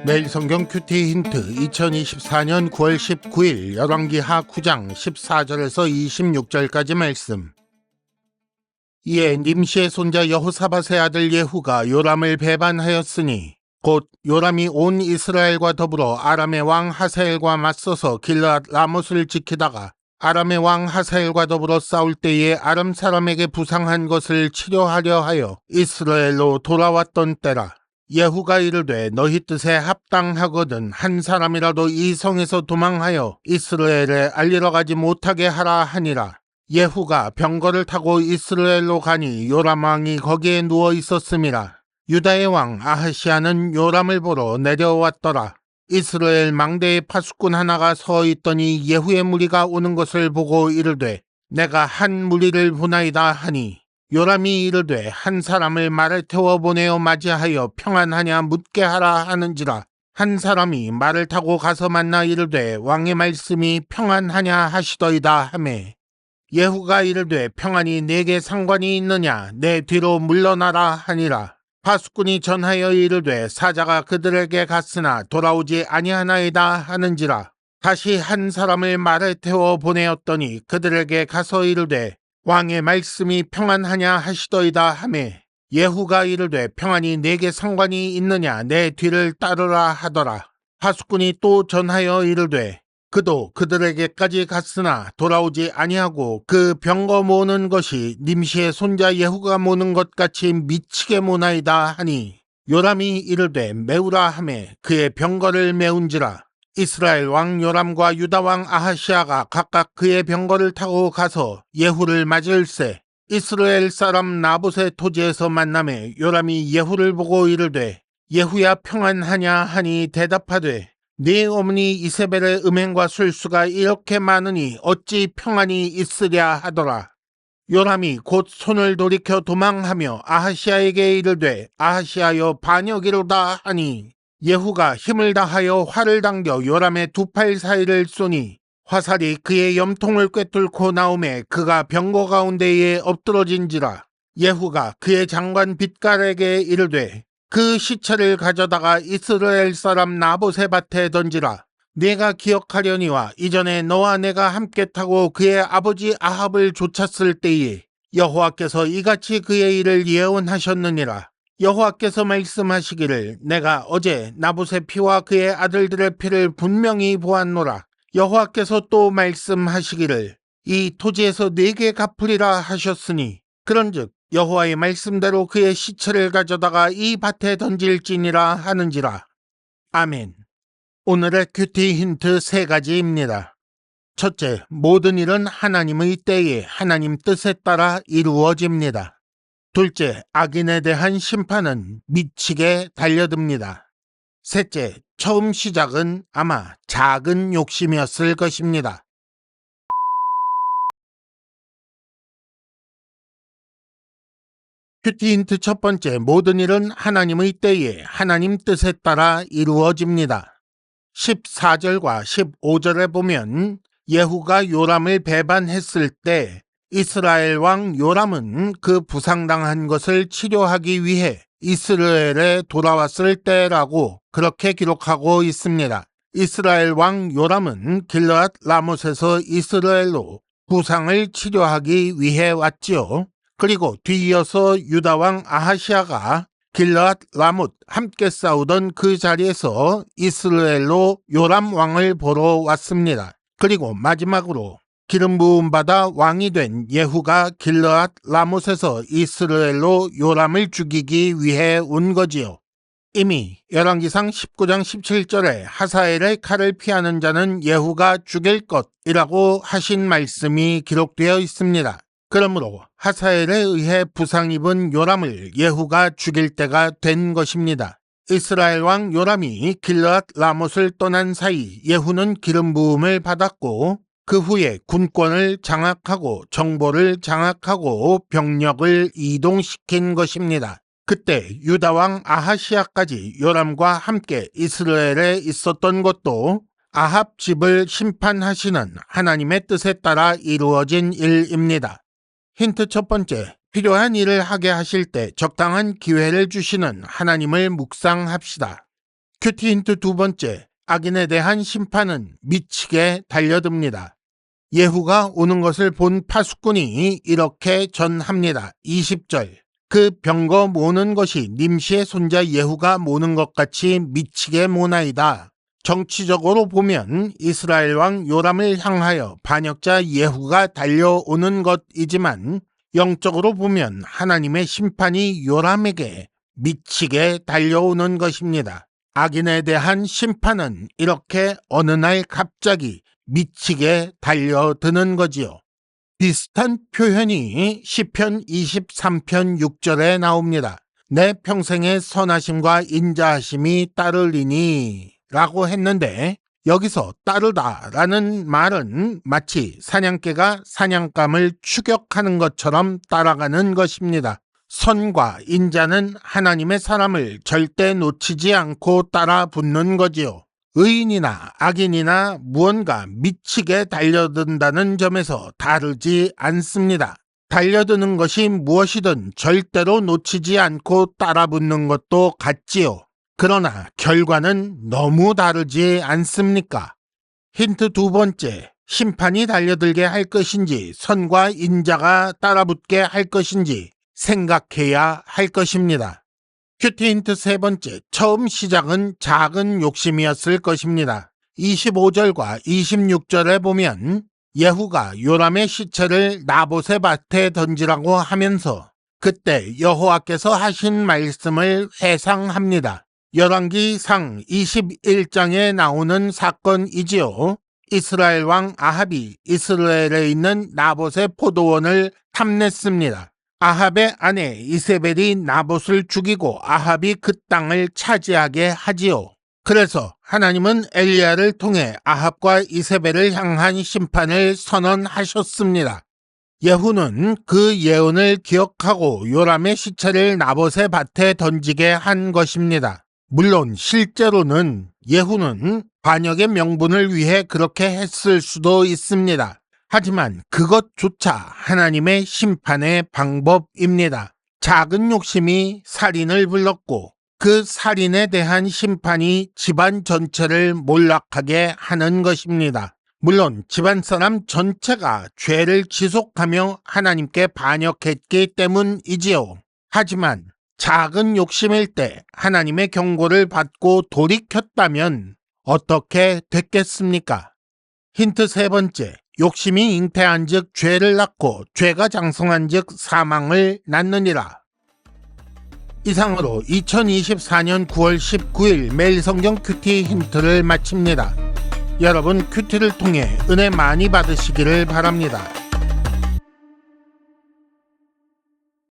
매일 성경 큐티 힌트 2024년 9월 19일 열왕기하 9장 14절에서 26절까지 말씀. 이에 님시의 손자 여호사밧의 아들 예후가 요람을 배반하였으니 곧 요람이 온 이스라엘과 더불어 아람의 왕 하사엘과 맞서서 길르앗 라못을 지키다가 아람의 왕 하사엘과 더불어 싸울 때에 아람 사람에게 부상한 것을 치료하려 하여 이스라엘로 돌아왔던 때라. 예후가 이르되 너희 뜻에 합당하거든 한 사람이라도 이 성에서 도망하여 이스라엘에 알리러 가지 못하게 하라 하니라. 예후가 병거를 타고 이스라엘로 가니 요람 왕이 거기에 누워 있었음이라. 유다의 왕 아하시아는 요람을 보러 내려왔더라. 이스라엘 망대에 파수꾼 하나가 서 있더니 예후의 무리가 오는 것을 보고 이르되 내가 한 무리를 보나이다 하니 요람이 이르되 한 사람을 말에 태워 보내어 맞이하여 평안하냐 묻게 하라 하는지라. 한 사람이 말을 타고 가서 만나 이르되 왕의 말씀이 평안하냐 하시더이다 하매 예후가 이르되 평안이 내게 상관이 있느냐 내 뒤로 물러나라 하니라. 파수꾼이 전하여 이르되 사자가 그들에게 갔으나 돌아오지 아니하나이다 하는지라. 다시 한 사람을 말에 태워 보내었더니 그들에게 가서 이르되 왕의 말씀이 평안하냐 하시더이다 하매 예후가 이르되 평안이 내게 상관이 있느냐 내 뒤를 따르라 하더라. 파수꾼이 또 전하여 이르되 그도 그들에게까지 갔으나 돌아오지 아니하고 그 병거 모는 것이 님시의 손자 예후가 모는 것 같이 미치게 모나이다 하니 요람이 이르되 메우라 하매 그의 병거를 메운지라. 이스라엘 왕 요람과 유다 왕 아하시아가 각각 그의 병거를 타고 가서 예후를 맞을새 이스라엘 사람 나봇의 토지에서 만나매 요람이 예후를 보고 이르되 예후야 평안하냐 하니 대답하되 네 어머니 이세벨의 음행과 술수가 이렇게 많으니 어찌 평안이 있으랴 하더라. 요람이 곧 손을 돌이켜 도망하며 아하시아에게 이르되 아하시아여 반역이로다 하니 예후가 힘을 다하여 활을 당겨 요람의 두 팔 사이를 쏘니 화살이 그의 염통을 꿰뚫고 나오매 그가 병거 가운데에 엎드러진지라. 예후가 그의 장관 빗갈에게 이르되 그 시체를 가져다가 이스라엘 사람 나봇의 밭에 던지라. 내가 기억하려니와 이전에 너와 내가 함께 타고 그의 아버지 아합을 쫓았을 때에 여호와께서 이같이 그의 일을 예언하셨느니라. 여호와께서 말씀하시기를 내가 어제 나봇의 피와 그의 아들들의 피를 분명히 보았노라. 여호와께서 또 말씀하시기를 이 토지에서 네게 갚으리라 하셨으니 그런즉 여호와의 말씀대로 그의 시체를 가져다가 이 밭에 던질지니라 하는지라. 아멘. 오늘의 큐티 힌트 3가지입니다. 첫째, 모든 일은 하나님의 때에 하나님 뜻에 따라 이루어집니다. 둘째, 악인에 대한 심판은 미치게 달려듭니다. 셋째, 처음 시작은 아마 작은 욕심이었을 것입니다. 큐티 힌트 첫 번째, 모든 일은 하나님의 때에 하나님 뜻에 따라 이루어집니다. 14절과 15절에 보면 예후가 요람을 배반했을 때 이스라엘 왕 요람은 그 부상당한 것을 치료하기 위해 이스라엘에 돌아왔을 때라고 그렇게 기록하고 있습니다. 이스라엘 왕 요람은 길르앗 라못에서 이스라엘로 부상을 치료하기 위해 왔지요. 그리고 뒤이어서 유다 왕 아하시아가 길르앗 라못 함께 싸우던 그 자리에서 이스라엘로 요람 왕을 보러 왔습니다. 그리고 마지막으로 기름 부음 받아 왕이 된 예후가 길르앗 라못에서 이스라엘로 요람을 죽이기 위해 온 거지요. 이미 열왕기상 19장 17절에 하사엘의 칼을 피하는 자는 예후가 죽일 것이라고 하신 말씀이 기록되어 있습니다. 그러므로 하사엘에 의해 부상 입은 요람을 예후가 죽일 때가 된 것입니다. 이스라엘 왕 요람이 길르앗 라못을 떠난 사이 예후는 기름 부음을 받았고 그 후에 군권을 장악하고 정보를 장악하고 병력을 이동시킨 것입니다. 그때 유다 왕 아하시아까지 요람과 함께 이스라엘에 있었던 것도 아합 집을 심판하시는 하나님의 뜻에 따라 이루어진 일입니다. 힌트 첫 번째, 필요한 일을 하게 하실 때 적당한 기회를 주시는 하나님을 묵상합시다. 큐티 힌트 두 번째, 악인에 대한 심판은 미치게 달려듭니다. 예후가 오는 것을 본 파수꾼이 이렇게 전합니다. 20절. 그 병거 모는 것이 님시의 손자 예후가 모는 것 같이 미치게 모나이다. 정치적으로 보면 이스라엘 왕 요람을 향하여 반역자 예후가 달려오는 것이지만 영적으로 보면 하나님의 심판이 요람에게 미치게 달려오는 것입니다. 악인에 대한 심판은 이렇게 어느 날 갑자기 미치게 달려드는 거지요. 비슷한 표현이 시편 23편 6절에 나옵니다. 내 평생의 선하심과 인자하심이 따르리니 라고 했는데 여기서 따르다 라는 말은 마치 사냥개가 사냥감을 추격하는 것처럼 따라가는 것입니다. 선과 인자는 하나님의 사람을 절대 놓치지 않고 따라 붙는 거지요. 의인이나 악인이나 무언가 미치게 달려든다는 점에서 다르지 않습니다. 달려드는 것이 무엇이든 절대로 놓치지 않고 따라붙는 것도 같지요. 그러나 결과는 너무 다르지 않습니까? 힌트 두 번째, 심판이 달려들게 할 것인지 선과 인자가 따라붙게 할 것인지 생각해야 할 것입니다. 큐티 힌트 세 번째, 처음 시작은 작은 욕심이었을 것입니다. 25절과 26절에 보면 예후가 요람의 시체를 나봇의 밭에 던지라고 하면서 그때 여호와께서 하신 말씀을 회상합니다. 열왕기상 21장에 나오는 사건이지요. 이스라엘 왕 아합이 이스라엘에 있는 나봇의 포도원을 탐냈습니다. 아합의 아내 이세벨이 나봇을 죽이고 아합이 그 땅을 차지하게 하지요. 그래서 하나님은 엘리야를 통해 아합과 이세벨을 향한 심판을 선언하셨습니다. 예후는 그 예언을 기억하고 요람의 시체를 나봇의 밭에 던지게 한 것입니다. 물론 실제로는 예후는 반역의 명분을 위해 그렇게 했을 수도 있습니다. 하지만 그것조차 하나님의 심판의 방법입니다. 작은 욕심이 살인을 불렀고 그 살인에 대한 심판이 집안 전체를 몰락하게 하는 것입니다. 물론 집안 사람 전체가 죄를 지속하며 하나님께 반역했기 때문이지요. 하지만 작은 욕심일 때 하나님의 경고를 받고 돌이켰다면 어떻게 됐겠습니까? 힌트 세 번째, 욕심이 잉태한 즉 죄를 낳고 죄가 장성한 즉 사망을 낳느니라. 이상으로 2024년 9월 19일 매일 성경 큐티 힌트를 마칩니다. 여러분 큐티를 통해 은혜 많이 받으시기를 바랍니다.